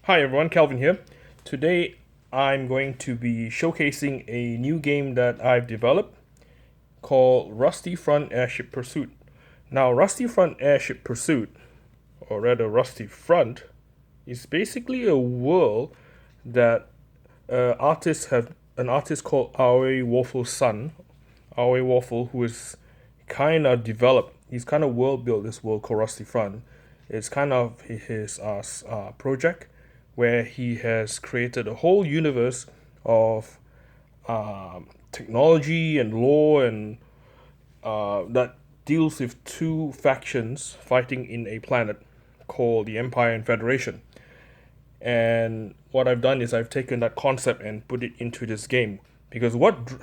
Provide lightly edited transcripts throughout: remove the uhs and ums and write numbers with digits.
Hi everyone, Kelvin here. Today I'm going to be showcasing a new game that I've developed called Rusty Front Airship Pursuit. Now, Rusty Front Airship Pursuit, or rather Rusty Front, is basically a world that an artist called Aoi Waffle's son, Aoi Waffle, who is kind of developed. He's kind of world built this world called Rusty Front. It's kind of his project where he has created a whole universe of technology and law and that deals with two factions fighting in a planet called the Empire and Federation. And what I've done is I've taken that concept and put it into this game because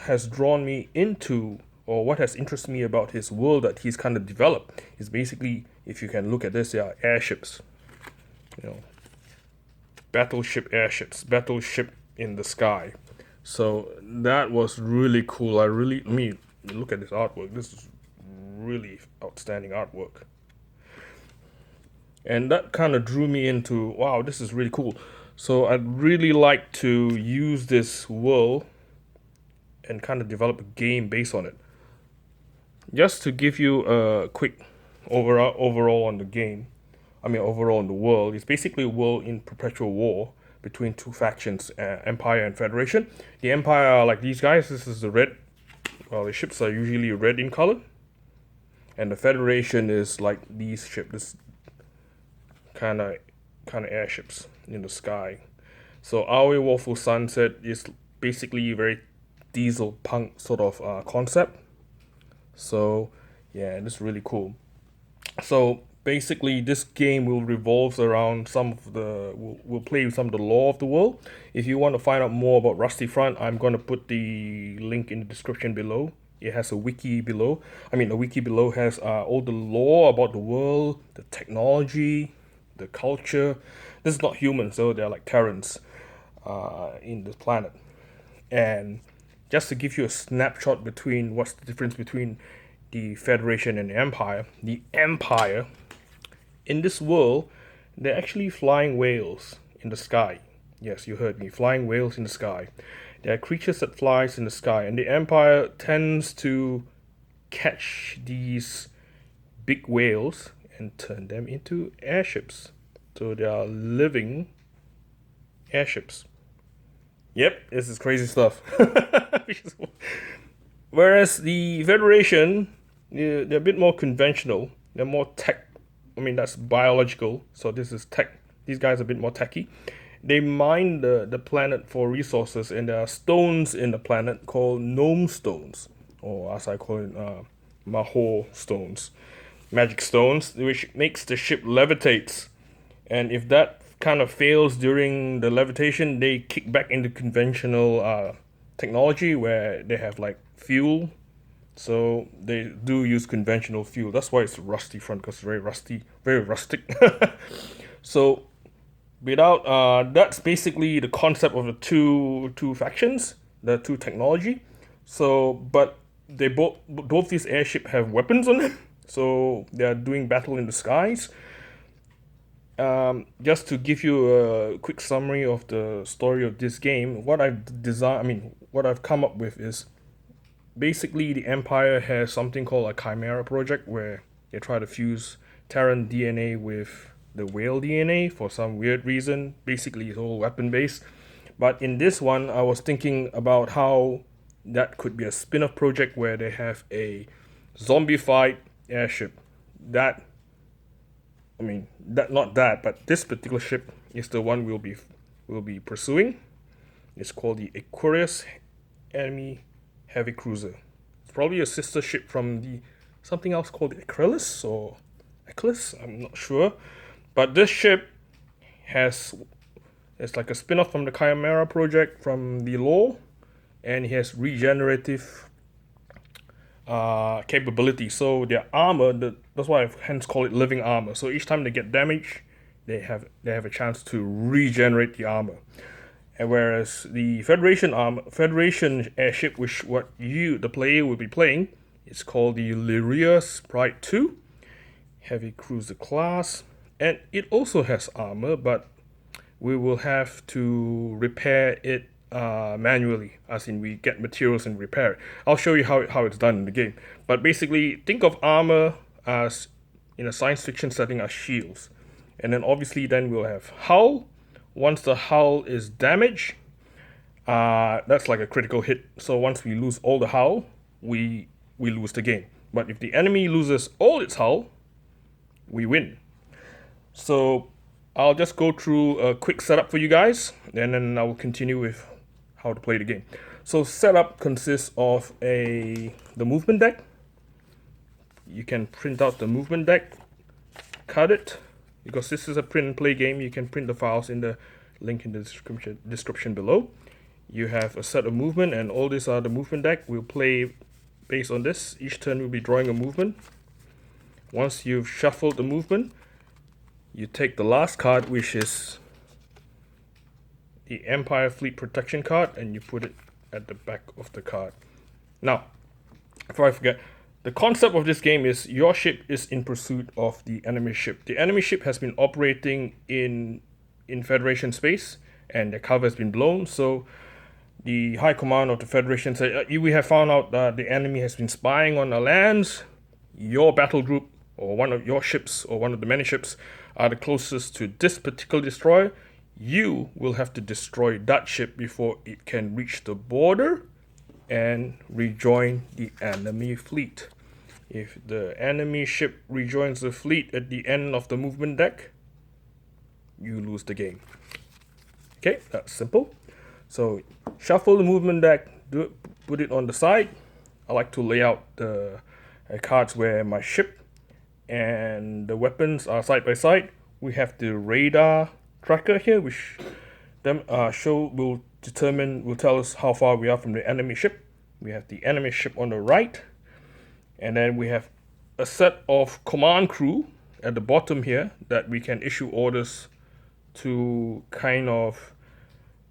has drawn me into or what has interested me about his world that he's kind of developed is basically, if you can look at this, there are airships, you know, battleship in the sky. So that was really cool. I mean, look at this artwork. This is really outstanding artwork. And that kind of drew me into, wow, this is really cool. So I'd really like to use this world and kind of develop a game based on it. Just to give you a quick overall on the game, overall in the world, it's basically a world in perpetual war between two factions, Empire and Federation. The Empire are like these guys. This is the red. Well, the ships are usually red in color, and the Federation is like these ships, this kind of airships in the sky. So Aoi Waffle Sunset is basically a very diesel punk sort of concept. So yeah, this is really cool. So basically, this game will revolve around we'll play with some of the lore of the world. If you want to find out more about Rusty Front, I'm going to put the link in the description below. It has a wiki below. The wiki below has all the lore about the world, the technology, the culture. This is not human, so they're like Terrans in the planet. And just to give you a snapshot between what's the difference between the Federation and the Empire, in this world, they're actually flying whales in the sky. Yes, you heard me, flying whales in the sky. They are creatures that flies in the sky, and the Empire tends to catch these big whales and turn them into airships. So they are living airships. Yep, this is crazy stuff. Whereas the Federation, they're a bit more conventional. They're more tech. That's biological. So this is tech. These guys are a bit more techy. They mine the planet for resources, and there are stones in the planet called gnome stones, or as I call it, Maho stones, magic stones, which makes the ship levitates. And if that kind of fails during the levitation, they kick back into conventional technology where they have like fuel. So they do use conventional fuel. That's why it's Rusty Front, because it's very rusty, very rustic. So that's basically the concept of the two factions, the two technology. So, but they both these airship have weapons on them. So they are doing battle in the skies. Just to give you a quick summary of the story of this game, what I've come up with is basically the Empire has something called a Chimera project where they try to fuse Terran DNA with the whale DNA for some weird reason. Basically, it's all weapon based. But in this one, I was thinking about how that could be a spin-off project where they have a zombified airship. But this particular ship is the one we'll be pursuing. It's called the Aquarius Enemy Heavy Cruiser. It's probably a sister ship from something else called the Acrylis or Eclipse. I'm not sure, but this ship it's like a spin-off from the Chimera project from the lore, and it has regenerative capability. So their armor, that's why I hence call it living armor. So each time they get damaged, they have a chance to regenerate the armor. And whereas the Federation airship, which the player will be playing, is called the Lyria's Pride 2, heavy cruiser class, and it also has armor, but we will have to repair it manually, as in we get materials and repair it. I'll show you how it's done in the game. But basically, think of armor as, in a science fiction setting, as shields. And then obviously then we'll have hull. Once the hull is damaged, that's like a critical hit. So once we lose all the hull, we lose the game. But if the enemy loses all its hull, we win. So I'll just go through a quick setup for you guys, and then I will continue with how to play the game. So setup consists of the movement deck. You can print out the movement deck, cut it, because this is a print and play game. You can print the files in the link in the description below. You have a set of movement, and all these are the movement deck. We'll play based on this. Each turn we'll be drawing a movement. Once you've shuffled the movement, you take the last card, which is the Empire Fleet Protection card, and you put it at the back of the card. Now, before I forget, the concept of this game is your ship is in pursuit of the enemy ship. The enemy ship has been operating in Federation space, and the cover has been blown. So the High Command of the Federation said, we have found out that the enemy has been spying on our lands. Your battle group, or one of your ships, or one of the many ships, are the closest to this particular destroyer. You will have to destroy that ship before it can reach the border and rejoin the enemy fleet. If the enemy ship rejoins the fleet at the end of the movement deck, you lose the game. Okay, that's simple. So shuffle the movement deck, put it on the side. I like to lay out the cards where my ship and the weapons are side by side. We have the radar tracker here, which will tell us how far we are from the enemy ship. We have the enemy ship on the right, and then we have a set of command crew at the bottom here that we can issue orders to kind of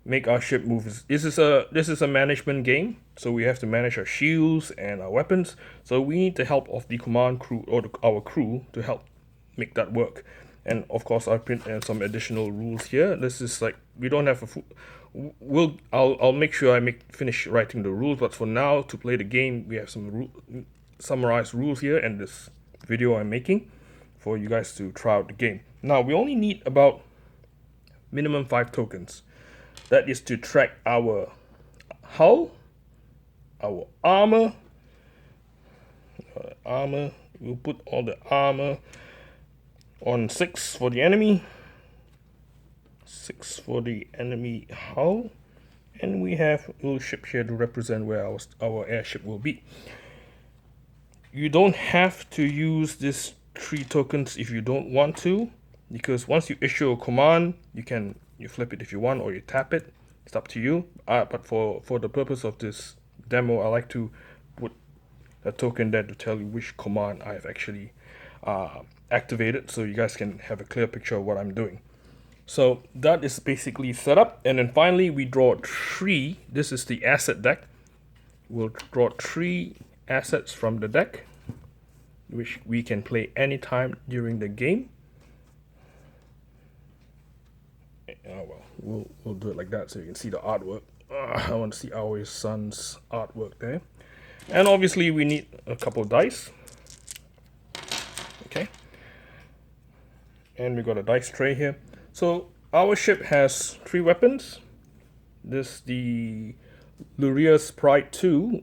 make our ship move. This is a management game, so we have to manage our shields and our weapons. So we need the help of the command crew, or our crew, to help make that work. And of course, I print some additional rules here. This is like, we don't have I'll make sure I finish writing the rules. But for now, to play the game, we have some summarized rules here and this video I'm making for you guys to try out the game. Now we only need about minimum 5 tokens. That is to track our hull, our armor. We'll put all the armor on 6 for the enemy, 6 for the enemy hull, and we have a little ship here to represent where our airship will be. You don't have to use these 3 tokens if you don't want to, because once you issue a command, you flip it if you want, or you tap it. It's up to you. But for the purpose of this demo, I like to put a token there to tell you which command I have actually activated, so you guys can have a clear picture of what I'm doing. So that is basically set up, and then finally we draw 3. This is the asset deck. We'll draw 3 assets from the deck, which we can play anytime during the game. Well, we'll do it like that so you can see the artwork. I want to see Aoi's son's artwork there. And obviously we need a couple of dice. Okay. And we got a dice tray here. So our ship has 3 weapons. The Luria's Pride 2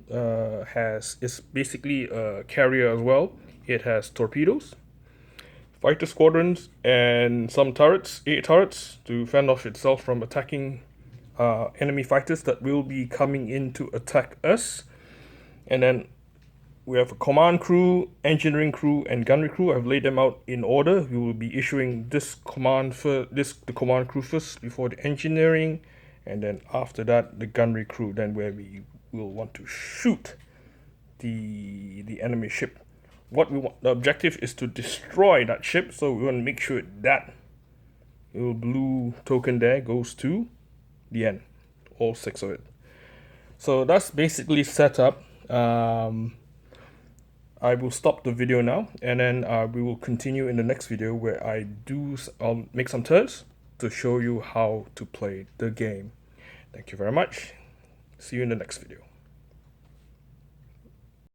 is basically a carrier as well. It has torpedoes, fighter squadrons, and some turrets, 8 turrets, to fend off itself from attacking enemy fighters that will be coming in to attack us. And then we have a command crew, engineering crew, and gunnery crew. I've laid them out in order. We will be issuing the command crew first before the engineering, and then after that the gunnery crew, then where we will want to shoot the enemy ship. The objective is to destroy that ship, so we want to make sure that little blue token there goes to the end, all 6 of it. So that's basically set up. I will stop the video now, and then we will continue in the next video where I'll make some turns, to show you how to play the game. Thank you very much. See you in the next video.